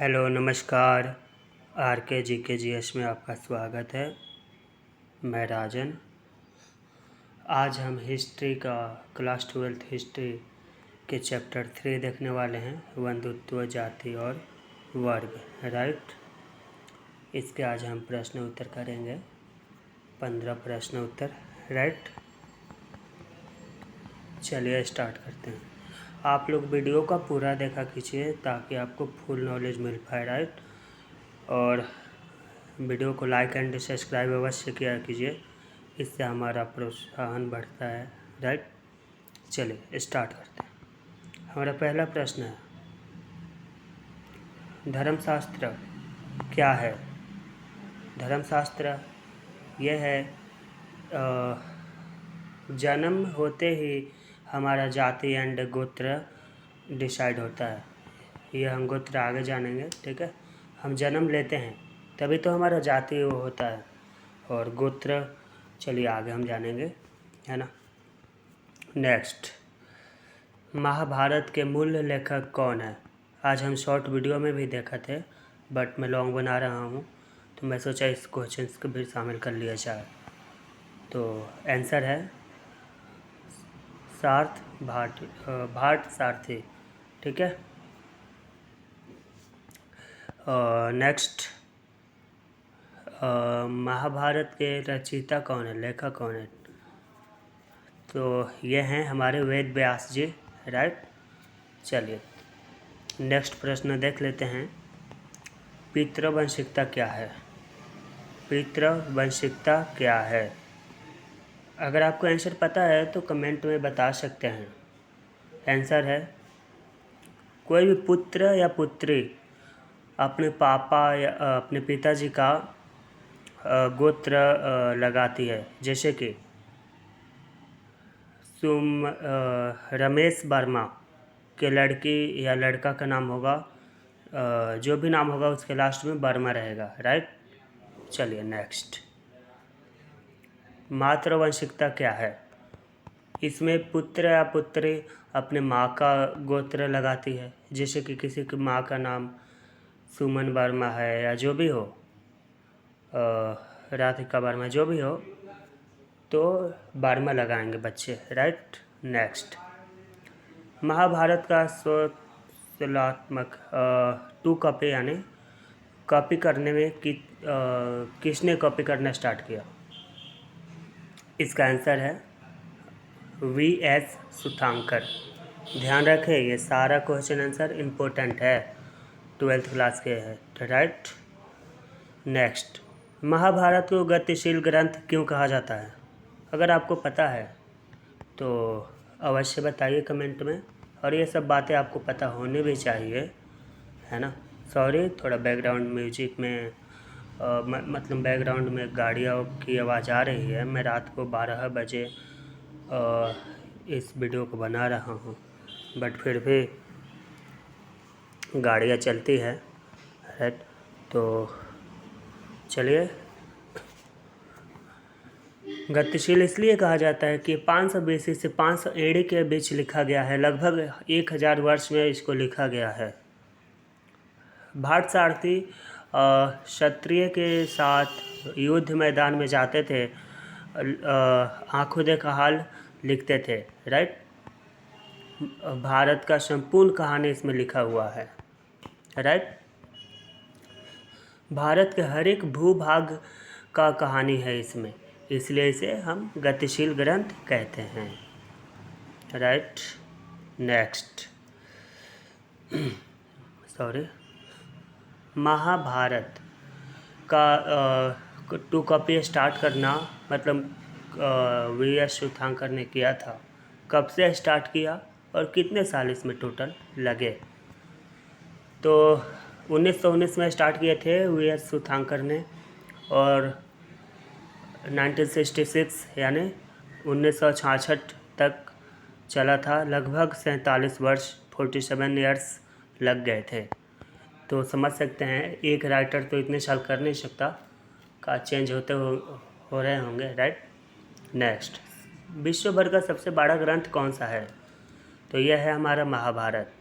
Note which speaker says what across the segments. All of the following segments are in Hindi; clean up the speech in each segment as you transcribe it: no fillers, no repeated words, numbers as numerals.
Speaker 1: हेलो नमस्कार। आर के जी के जी एस में आपका स्वागत है। मैं राजन। आज हम हिस्ट्री का क्लास 12th हिस्ट्री के चैप्टर 3 देखने वाले हैं, बंधुत्व, जाति और वर्ग। राइट। इसके आज हम प्रश्न उत्तर करेंगे, 15 प्रश्न उत्तर। राइट। चलिए स्टार्ट करते हैं। आप लोग वीडियो का पूरा देखा कीजिए ताकि आपको फुल नॉलेज मिल पाए। राइट। और वीडियो को लाइक एंड सब्सक्राइब अवश्य किया कीजिए, इससे हमारा प्रोत्साहन बढ़ता है। राइट। चलिए स्टार्ट करते हैं। हमारा पहला प्रश्न है, धर्मशास्त्र क्या है? धर्मशास्त्र यह है, जन्म होते ही हमारा जाति एंड गोत्र डिसाइड होता है। ये हम गोत्र आगे जानेंगे। ठीक है। हम जन्म लेते हैं तभी तो हमारा जाति वो होता है, और गोत्र चलिए आगे हम जानेंगे, है ना। नेक्स्ट, महाभारत के मूल लेखक कौन है? आज हम शॉर्ट वीडियो में भी देखा थे, बट मैं लॉन्ग बना रहा हूँ तो मैं सोचा इस क्वेश्चन को भी शामिल कर लिया जाए। तो आंसर है भाट सारथी। ठीक है। नेक्स्ट, महाभारत के रचयिता कौन है, लेखक कौन है? तो ये हैं हमारे वेद व्यास जी। राइट। चलिए नेक्स्ट प्रश्न देख लेते हैं, पितृवंशिकता क्या है? पितृवंशिकता क्या है? अगर आपको आंसर पता है तो कमेंट में बता सकते हैं। आंसर है, कोई भी पुत्र या पुत्री अपने पापा या अपने पिताजी का गोत्र लगाती है। जैसे कि रमेश वर्मा के लड़की या लड़का का नाम होगा, जो भी नाम होगा उसके लास्ट में वर्मा रहेगा। राइट। चलिए नेक्स्ट, मातृवंशिकता क्या है? इसमें पुत्र या पुत्री अपने माँ का गोत्र लगाती है। जैसे कि किसी की माँ का नाम सुमन वर्मा है या जो भी हो, राधिका वर्मा, जो भी हो, तो वर्मा लगाएंगे बच्चे। राइट। नेक्स्ट, महाभारत का सूचनात्मक 2 कॉपी यानी कॉपी करने में किसने कॉपी करना स्टार्ट किया? इसका आंसर है V.S. सुथांकर। ध्यान रखें, ये सारा क्वेश्चन आंसर इम्पोर्टेंट है, 12th क्लास के है। राइट। नेक्स्ट, महाभारत को गतिशील ग्रंथ क्यों कहा जाता है? अगर आपको पता है तो अवश्य बताइए कमेंट में, और ये सब बातें आपको पता होनी भी चाहिए, है ना। सॉरी, थोड़ा बैकग्राउंड म्यूजिक में मतलब बैकग्राउंड में गाड़ियों की आवाज़ आ रही है। मैं रात को 12 बजे इस वीडियो को बना रहा हूँ, बट फिर भी गाड़ियाँ चलती है। राइट। तो चलिए, गतिशील इसलिए कहा जाता है कि 500 BC से 500 AD के बीच लिखा गया है। लगभग 1000 वर्ष में इसको लिखा गया है। भाट सारथी क्षत्रिय के साथ युद्ध मैदान में जाते थे, आंखों देखा हाल लिखते थे। राइट। भारत का संपूर्ण कहानी इसमें लिखा हुआ है। राइट। भारत के हर एक भूभाग का कहानी है इसमें, इसलिए इसे हम गतिशील ग्रंथ कहते हैं। राइट। नेक्स्ट, सॉरी, महाभारत का 2 कॉपी स्टार्ट करना मतलब V.S. सुथांकर ने किया था। कब से स्टार्ट किया और कितने साल इसमें टोटल लगे? तो 1919 में स्टार्ट किए थे V.S. सुथांकर ने, और 1966 यानी 1966 तक चला था। लगभग 47 वर्ष, 47 ईयर्स लग गए थे। तो समझ सकते हैं एक राइटर तो इतने साल कर नहीं सकता, का चेंज होते हो रहे होंगे। राइट। नेक्स्ट, विश्व भर का सबसे बड़ा ग्रंथ कौन सा है? तो यह है हमारा महाभारत।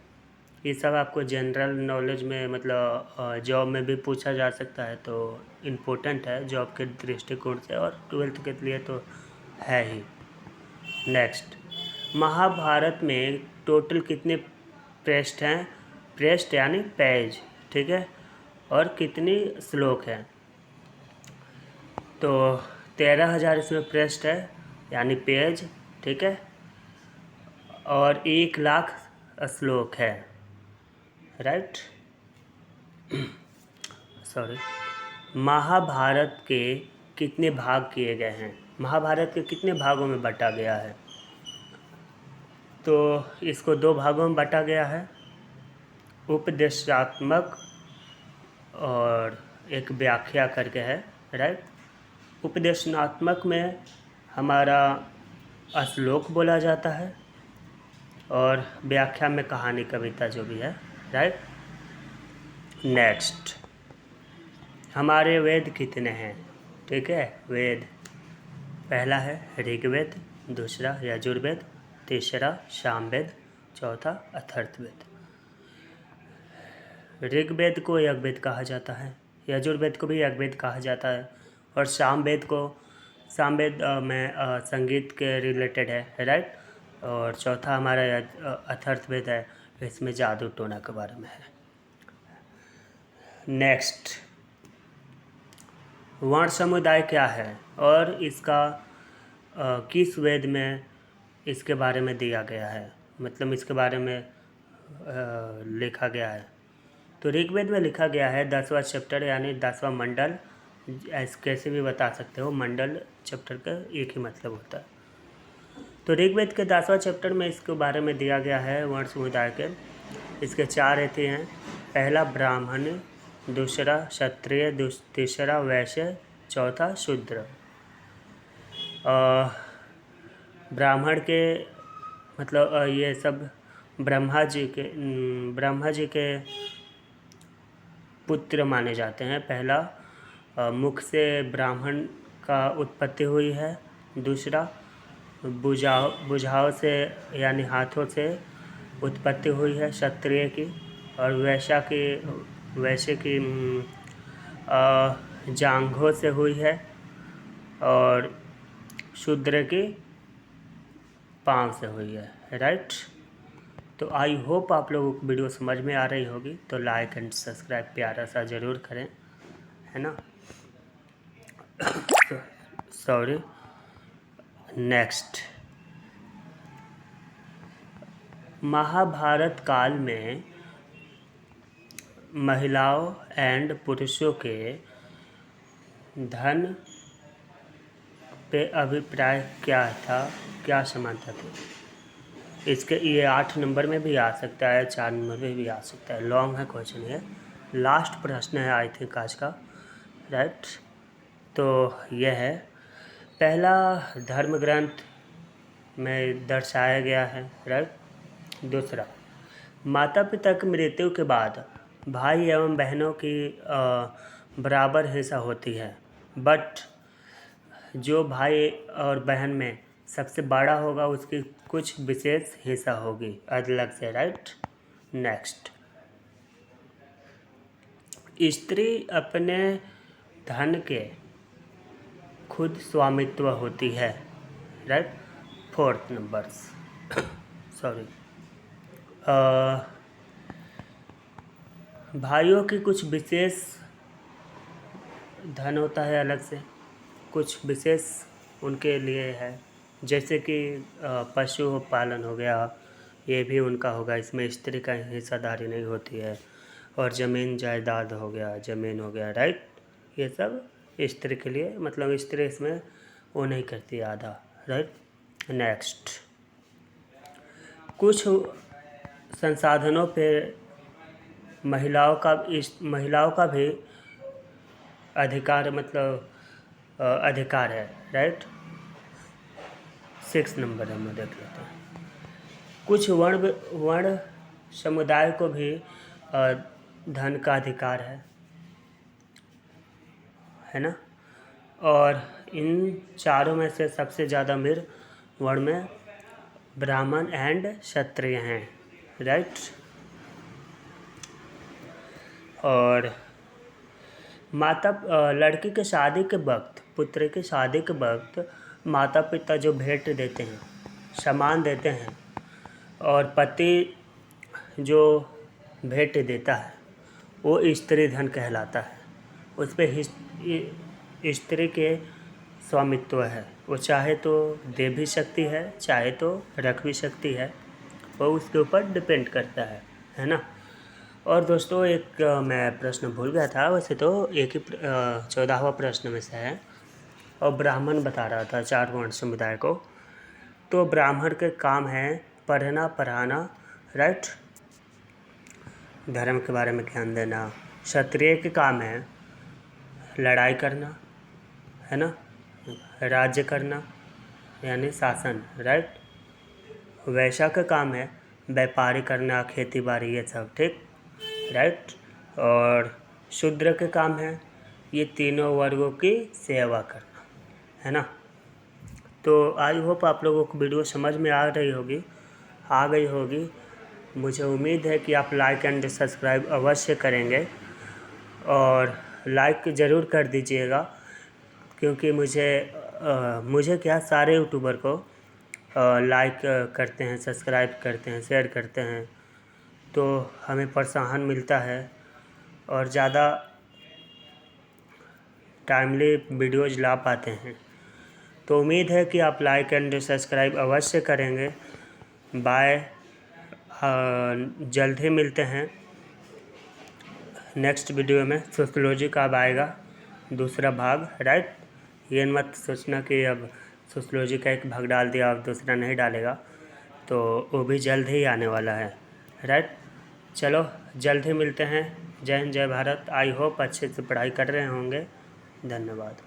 Speaker 1: ये सब आपको जनरल नॉलेज में मतलब जॉब में भी पूछा जा सकता है, तो इम्पोर्टेंट है जॉब के दृष्टिकोण से, और 12th के लिए तो है ही। नेक्स्ट, महाभारत में टोटल कितने पृष्ठ हैं? पृष्ठ यानी पेज, ठीक है, और कितनी श्लोक हैं? तो 13,000 इसमें पृष्ठ है यानी पेज, ठीक है, और 1,00,000 श्लोक है, राइट। सॉरी। महाभारत के कितने भाग किए गए हैं? महाभारत के कितने भागों में बांटा गया है? तो इसको 2 भागों में बांटा गया है, उपदेशात्मक और एक व्याख्या करके है, राइट। उपदेशात्मक में हमारा श्लोक बोला जाता है, और व्याख्या में कहानी कविता जो भी है, राइट। नेक्स्ट, हमारे वेद कितने हैं? ठीक है, वेद पहला है ऋग्वेद, दूसरा यजुर्वेद, तीसरा सामवेद, चौथा अथर्ववेद। ऋग्वेद को यज्ञवेद कहा जाता है, यजुर्वेद को भी यज्ञवेद कहा जाता है, और सामवेद में संगीत के रिलेटेड है, राइट। और चौथा हमारा अथर्ववेद है, इसमें जादू टोना के बारे में है। नेक्स्ट, वर्ण समुदाय क्या है और इसका किस वेद में इसके बारे में दिया गया है, मतलब इसके बारे में लिखा गया है? तो ऋग्वेद में लिखा गया है 10वां चैप्टर यानी 10वां मंडल, कैसे भी बता सकते हो, मंडल चैप्टर का एक ही मतलब होता है। तो ऋग्वेद के 10वां चैप्टर में इसके बारे में दिया गया है वर्ण समुदाय के। इसके 4 रहते हैं, पहला ब्राह्मण, दूसरा क्षत्रिय, तीसरा वैश्य, चौथा शूद्र। ब्राह्मण के मतलब ये सब ब्रह्मा जी के पुत्र माने जाते हैं। पहला मुख से ब्राह्मण का उत्पत्ति हुई है, दूसरा भुजाओं से यानी हाथों से उत्पत्ति हुई है क्षत्रिय की, और वैश्य की जांघों से हुई है, और शूद्र की पाँव से हुई है, राइट। तो आई होप आप लोगों को वीडियो समझ में आ रही होगी, तो लाइक एंड सब्सक्राइब प्यारा सा ज़रूर करें, है ना। सॉरी। नेक्स्ट, महाभारत काल में महिलाओं एंड पुरुषों के धन पे अभिप्राय क्या था, क्या समानता थी? इसके ये 8 नंबर में भी आ सकता है, 4 नंबर में भी आ सकता है, लॉन्ग है क्वेश्चन है, लास्ट प्रश्न है आई थिंक आज का, राइट। तो यह है, पहला धर्म ग्रंथ में दर्शाया गया है, राइट। दूसरा, माता पिता की मृत्यु के बाद भाई एवं बहनों की बराबर हिस्सा होती है, बट जो भाई और बहन में सबसे बड़ा होगा उसकी कुछ विशेष हिस्सा होगी अलग से, राइट। नेक्स्ट, स्त्री अपने धन के खुद स्वामित्व होती है, राइट। 4th नंबर सॉरी, भाइयों की कुछ विशेष धन होता है अलग से, कुछ विशेष उनके लिए है, जैसे कि पशु पालन हो गया, ये भी उनका होगा, इसमें स्त्री का हिस्सेदारी नहीं होती है, और ज़मीन जायदाद हो गया, ज़मीन हो गया, राइट। ये सब स्त्री के लिए, मतलब स्त्री इसमें वो नहीं करती आधा, राइट। नेक्स्ट, कुछ संसाधनों पे महिलाओं का भी अधिकार, मतलब अधिकार है, राइट। 6 नंबर हम देख लेते हैं, कुछ वर्ण समुदाय को भी धन का अधिकार है ना। और इन चारों में से सबसे ज़्यादा अमीर वर्ण में ब्राह्मण एंड क्षत्रिय हैं, राइट। और लड़की के शादी के वक्त, पुत्र की शादी के वक्त माता पिता जो भेंट देते हैं, सामान देते हैं, और पति जो भेंट देता है वो स्त्री धन कहलाता है। उस पर स्त्री के स्वामित्व है, वो चाहे तो दे भी सकती है, चाहे तो रख भी सकती है, वो उसके ऊपर डिपेंड करता है ना। और दोस्तों एक मैं प्रश्न भूल गया था, वैसे तो एक ही 14वां प्रश्न में से है, और ब्राह्मण बता रहा था 4 वर्ण समुदाय को। तो ब्राह्मण के काम है पढ़ना पढ़ाना, राइट, धर्म के बारे में ज्ञान देना। क्षत्रिय के काम है लड़ाई करना, है ना, राज्य करना यानी शासन, राइट। वैश्य का काम है व्यापारी करना, खेती बाड़ी, ये सब, ठीक, राइट। और शूद्र के काम है ये तीनों वर्गों की सेवा करना, है ना। तो आई होप आप लोगों को वीडियो समझ में आ गई होगी। मुझे उम्मीद है कि आप लाइक एंड सब्सक्राइब अवश्य करेंगे, और लाइक ज़रूर कर दीजिएगा, क्योंकि मुझे क्या, सारे यूट्यूबर को लाइक करते हैं, सब्सक्राइब करते हैं, शेयर करते हैं, तो हमें प्रोत्साहन मिलता है और ज़्यादा टाइमली वीडियोज़ ला पाते हैं। तो उम्मीद है कि आप लाइक एंड सब्सक्राइब अवश्य करेंगे। बाय, जल्द ही मिलते हैं नेक्स्ट वीडियो में। सोशियोलॉजी का अब आएगा दूसरा भाग, राइट। ये मत सोचना कि अब सोशियोलॉजी का एक भाग डाल दिया अब दूसरा नहीं डालेगा, तो वो भी जल्द ही आने वाला है, राइट। चलो जल्द ही मिलते हैं। जय हिंद, जय भारत। आई होप अच्छे से पढ़ाई कर रहे होंगे। धन्यवाद।